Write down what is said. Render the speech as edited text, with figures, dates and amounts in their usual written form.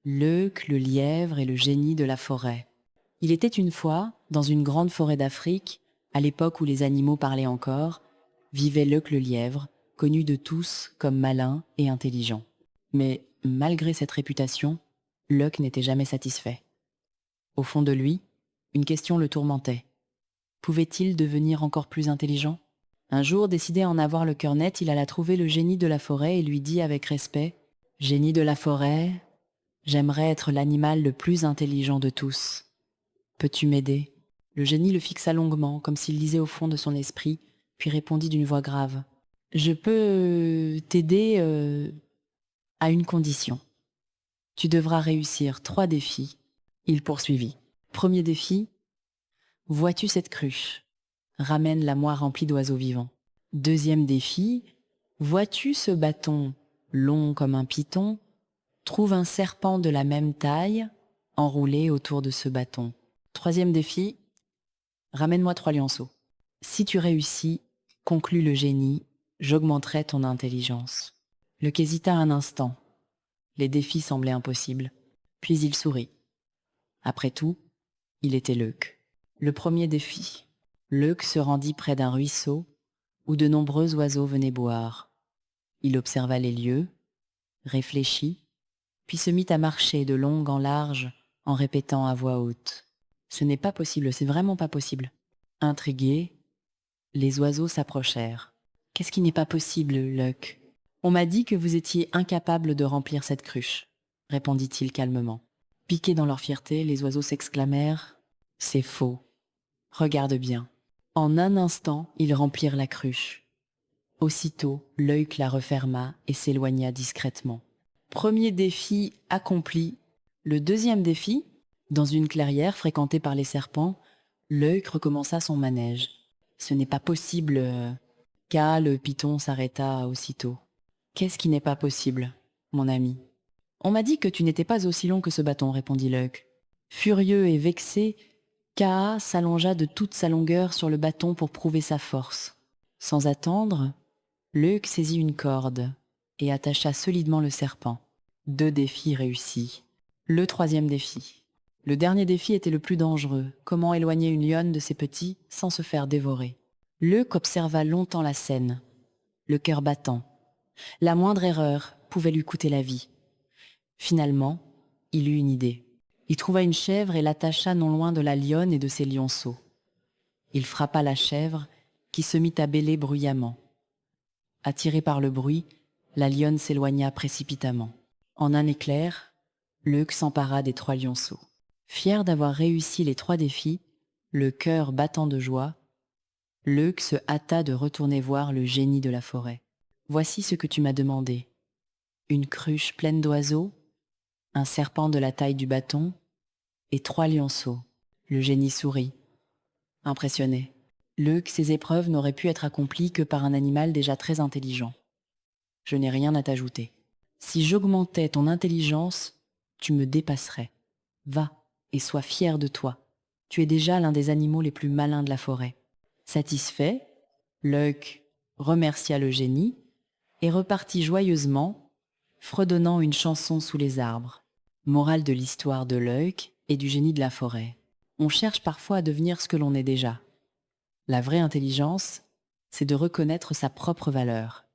Leuc, le lièvre et le génie de la forêt. Il était une fois, dans une grande forêt d'Afrique, à l'époque où les animaux parlaient encore, vivait Leuc le lièvre, connu de tous comme malin et intelligent. Mais malgré cette réputation, Leuc n'était jamais satisfait. Au fond de lui, une question le tourmentait. Pouvait-il devenir encore plus intelligent ? Un jour, décidé à en avoir le cœur net, il alla trouver le génie de la forêt et lui dit avec respect « Génie de la forêt, j'aimerais être l'animal le plus intelligent de tous. Peux-tu m'aider ?» Le génie le fixa longuement, comme s'il lisait au fond de son esprit, puis répondit d'une voix grave. « Je peux t'aider à une condition. Tu devras réussir 3 défis. » Il poursuivit. Premier défi, vois-tu cette cruche ? Ramène-la moi remplie d'oiseaux vivants. Deuxième défi, vois-tu ce bâton long comme un python ? Trouve un serpent de la même taille enroulé autour de ce bâton. Troisième défi, ramène-moi 3 lionceaux. Si tu réussis, conclut le génie, j'augmenterai ton intelligence. Leuc hésita un instant. Les défis semblaient impossibles. Puis il sourit. Après tout, il était Leuc. Le premier défi. Leuc se rendit près d'un ruisseau où de nombreux oiseaux venaient boire. Il observa les lieux, réfléchit, puis se mit à marcher de long en large en répétant à voix haute. Ce n'est pas possible, c'est vraiment pas possible. Intrigués, les oiseaux s'approchèrent. Qu'est-ce qui n'est pas possible, Leuc ? On m'a dit que vous étiez incapable de remplir cette cruche, répondit-il calmement. Piqués dans leur fierté, les oiseaux s'exclamèrent « C'est faux. Regarde bien. » En un instant, ils remplirent la cruche. Aussitôt, Leuc la referma et s'éloigna discrètement. Premier défi accompli. Le deuxième défi, dans une clairière fréquentée par les serpents, Leuc recommença son manège. Ce n'est pas possible. Kaa, le python, s'arrêta aussitôt. Qu'est-ce qui n'est pas possible, mon ami ? On m'a dit que tu n'étais pas aussi long que ce bâton, répondit Leuc. Furieux et vexé, Kaa s'allongea de toute sa longueur sur le bâton pour prouver sa force. Sans attendre, Leuc saisit une corde et attacha solidement le serpent. 2 défis réussis. Le troisième défi. Le dernier défi était le plus dangereux. Comment éloigner une lionne de ses petits sans se faire dévorer ? Leuc observa longtemps la scène, le cœur battant. La moindre erreur pouvait lui coûter la vie. Finalement, il eut une idée. Il trouva une chèvre et l'attacha non loin de la lionne et de ses lionceaux. Il frappa la chèvre, qui se mit à bêler bruyamment. Attirée par le bruit, la lionne s'éloigna précipitamment. En un éclair, Leuc s'empara des 3 lionceaux. Fier d'avoir réussi les 3 défis, le cœur battant de joie, Leuc se hâta de retourner voir le génie de la forêt. « Voici ce que tu m'as demandé. Une cruche pleine d'oiseaux, un serpent de la taille du bâton et 3 lionceaux. » Le génie sourit, impressionné. Leuc, ces épreuves n'auraient pu être accomplies que par un animal déjà très intelligent. Je n'ai rien à t'ajouter. Si j'augmentais ton intelligence, tu me dépasserais. Va et sois fier de toi. Tu es déjà l'un des animaux les plus malins de la forêt. Satisfait, Leuc remercia le génie et repartit joyeusement, fredonnant une chanson sous les arbres. Morale de l'histoire de Leuc et du génie de la forêt. On cherche parfois à devenir ce que l'on est déjà. La vraie intelligence, c'est de reconnaître sa propre valeur